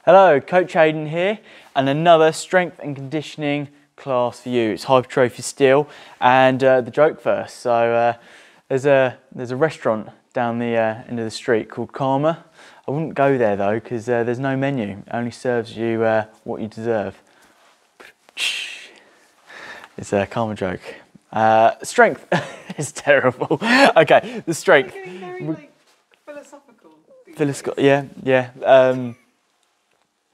Hello, Coach Hayden here, and another strength and conditioning class for you. It's hypertrophy still, and the joke first. So there's a restaurant down the end of the street called Karma. I wouldn't go there though because there's no menu. It only serves you what you deserve. It's a Karma joke. Strength is terrible. Okay, the strength. You're getting very like philosophical. Yeah.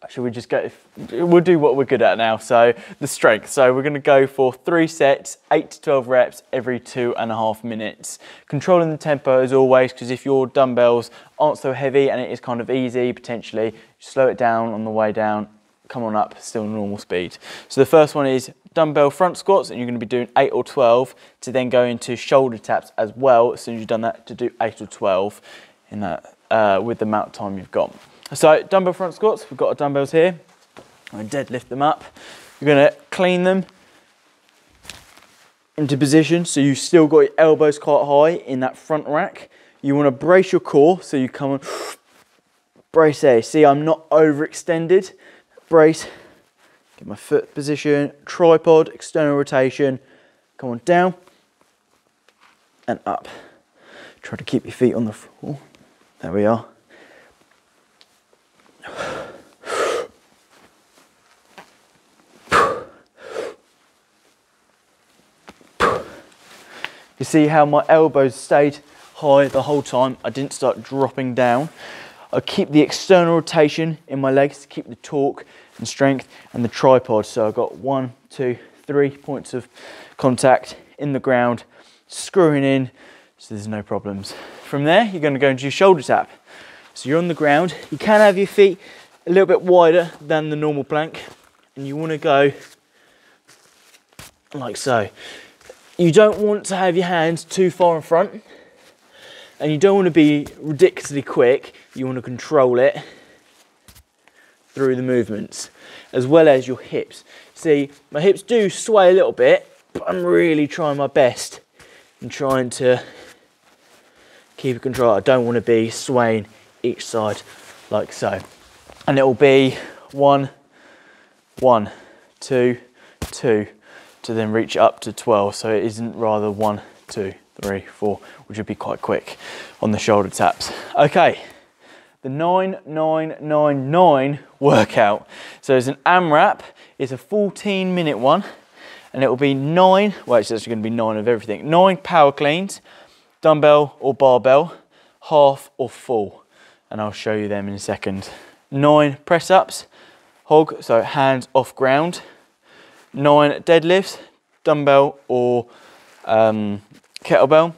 Should we just go? We'll do what we're good at now. So the strength. So we're going to go for 3 sets, 8 to 12 reps every 2.5 minutes. Controlling the tempo as always, because if your dumbbells aren't so heavy and it is kind of easy, potentially slow it down on the way down. Come on up, still normal speed. So the first one is dumbbell front squats, and you're going to be doing 8 or 12 to then go into shoulder taps as well. As soon as you've done that, to do 8 or 12 in that with the amount of time you've got. So dumbbell front squats, we've got our dumbbells here. I'm going to deadlift them up. You're going to clean them into position, so you've still got your elbows quite high in that front rack. You want to brace your core, so you come on, brace there. See, I'm not overextended. Brace, get my foot position, tripod, external rotation. Come on, down and up. Try to keep your feet on the floor. There we are. You see how my elbows stayed high the whole time. I didn't start dropping down. I keep the external rotation in my legs to keep the torque and strength, and the tripod. So I've got 1, 2, 3 points of contact in the ground, screwing in, so there's no problems. From there, you're going to go into your shoulder tap. So you're on the ground. You can have your feet a little bit wider than the normal plank, and you want to go like so. You don't want to have your hands too far in front, and you don't want to be ridiculously quick. You want to control it through the movements, as well as your hips. See, my hips do sway a little bit, but I'm really trying my best and trying to keep it control. I don't want to be swaying each side like so. And it will be 1, 1, 2, 2, to then reach up to 12. So it isn't rather 1, 2, 3, 4, which would be quite quick on the shoulder taps. Okay, the 9-9-9-9 workout. So it's an AMRAP. It's a 14-minute one, and it will be 9. Well, it's actually going to be 9 of everything. 9 power cleans, dumbbell or barbell, half or full, and I'll show you them in a second. 9 press ups, hog, so hands off ground. 9 deadlifts, dumbbell or kettlebell,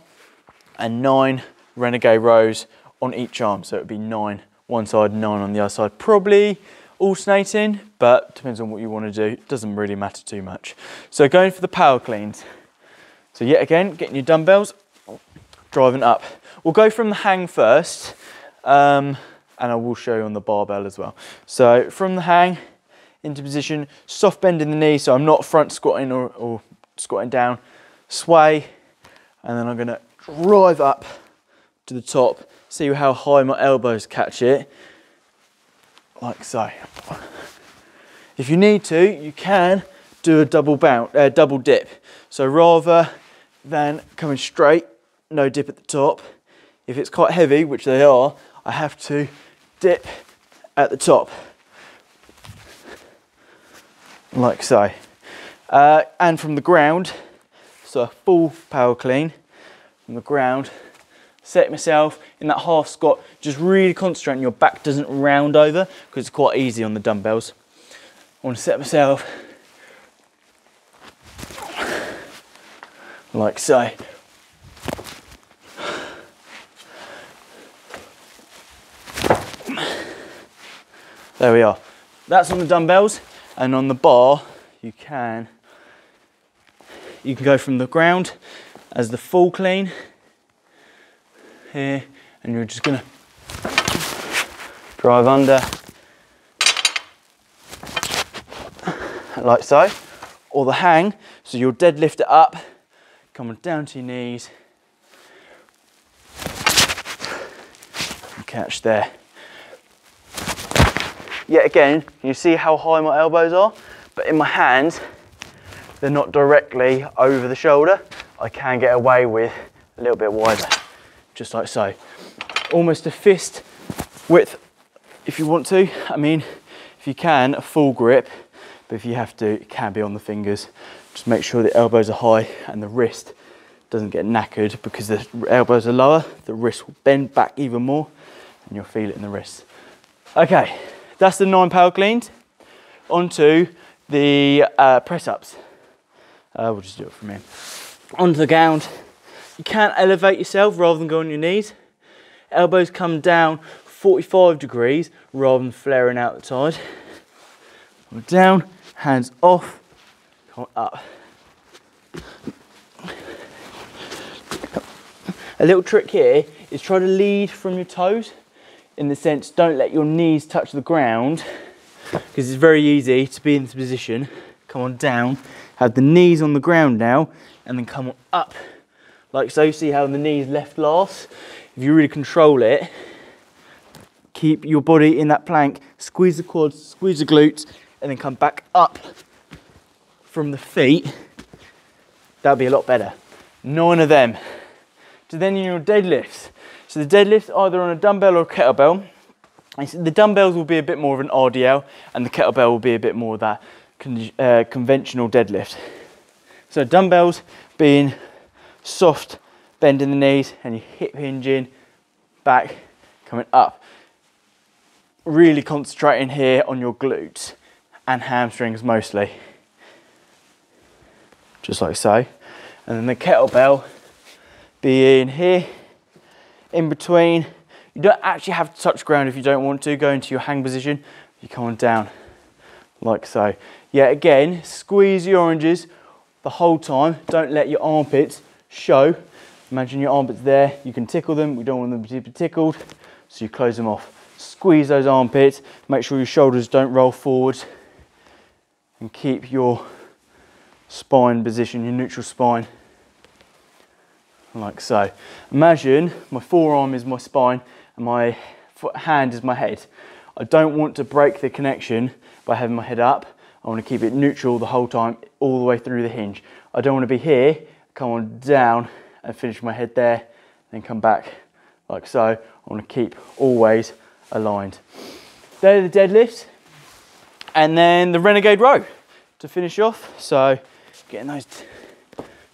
and 9 Renegade rows on each arm. So it would be 9 one side, 9 on the other side. Probably alternating, but depends on what you want to do. It doesn't really matter too much. So going for the power cleans. So yet again, getting your dumbbells, driving up. We'll go from the hang first, and I will show you on the barbell as well. So from the hang into position, soft bend in the knee, so I'm not front squatting or squatting down. Sway, and then I'm going to drive up to the top. See how high my elbows catch it, like so. If you need to, you can do a double dip. So rather than coming straight, no dip at the top. If it's quite heavy, which they are, I have to dip at the top, like so. And from the ground, so a full power clean from the ground. Set myself in that half squat, just really concentrating your back doesn't round over, because it's quite easy on the dumbbells. I want to set myself like so. There we are. That's on the dumbbells, and on the bar you can go from the ground as the full clean here, and you're just gonna drive under like so, or the hang, so you'll deadlift it up, come on down to your knees, and catch there. Yet again, you see how high my elbows are, but in my hands, they're not directly over the shoulder. I can get away with a little bit wider, just like so. Almost a fist width if you want to. I mean, if you can, a full grip, but if you have to, it can be on the fingers. Just make sure the elbows are high and the wrist doesn't get knackered, because the elbows are lower, the wrist will bend back even more and you'll feel it in the wrist. Okay, that's the 9 power cleans. Onto the press-ups. We'll just do it from here. Onto the ground. You can elevate yourself rather than go on your knees. Elbows come down 45 degrees rather than flaring out the side. Come down, hands off, come up. A little trick here is try to lead from your toes, in the sense don't let your knees touch the ground, because it's very easy to be in this position. Come on down, have the knees on the ground now, and then come on up. Like so, see how the knees left last? If you really control it, keep your body in that plank, squeeze the quads, squeeze the glutes, and then come back up from the feet. That'll be a lot better. 9 of them. So then in your deadlifts. So the deadlifts either on a dumbbell or a kettlebell. The dumbbells will be a bit more of an RDL, and the kettlebell will be a bit more of that conventional deadlift. So dumbbells being soft, bend in the knees, and your hip hinging back, coming up. Really concentrating here on your glutes and hamstrings mostly. Just like so. And then the kettlebell being here, in between. You don't actually have to touch ground if you don't want to. Go into your hang position. You come on down, like so. Yeah, again, squeeze your oranges the whole time. Don't let your armpits show. Imagine your armpits there. You can tickle them. We don't want them to be tickled, so you close them off. Squeeze those armpits. Make sure your shoulders don't roll forwards, and keep your spine position, your neutral spine, like so. Imagine my forearm is my spine and my hand is my head. I don't want to break the connection by having my head up. I want to keep it neutral the whole time, all the way through the hinge. I don't want to be here, come on down and finish my head there, then come back like so. I want to keep always aligned. They're the deadlifts, and then the Renegade row to finish off. So getting those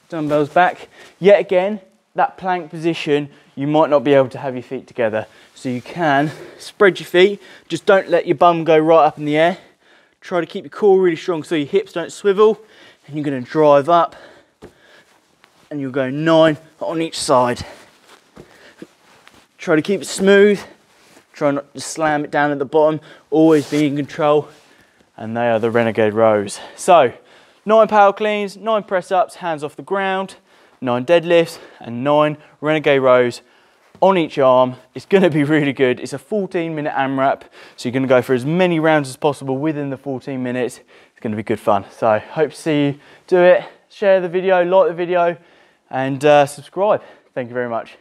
dumbbells back. Yet again, that plank position, you might not be able to have your feet together. So you can spread your feet, just don't let your bum go right up in the air. Try to keep your core really strong so your hips don't swivel, and you're gonna drive up, and you'll go 9 on each side. Try to keep it smooth, try not to slam it down at the bottom, always be in control, and they are the Renegade rows. So 9 power cleans, 9 press ups, hands off the ground, 9 deadlifts, and 9 Renegade rows on each arm. It's going to be really good. It's a 14-minute AMRAP, so you're going to go for as many rounds as possible within the 14 minutes. It's going to be good fun. So hope to see you do it. Share the video, like the video, and subscribe. Thank you very much.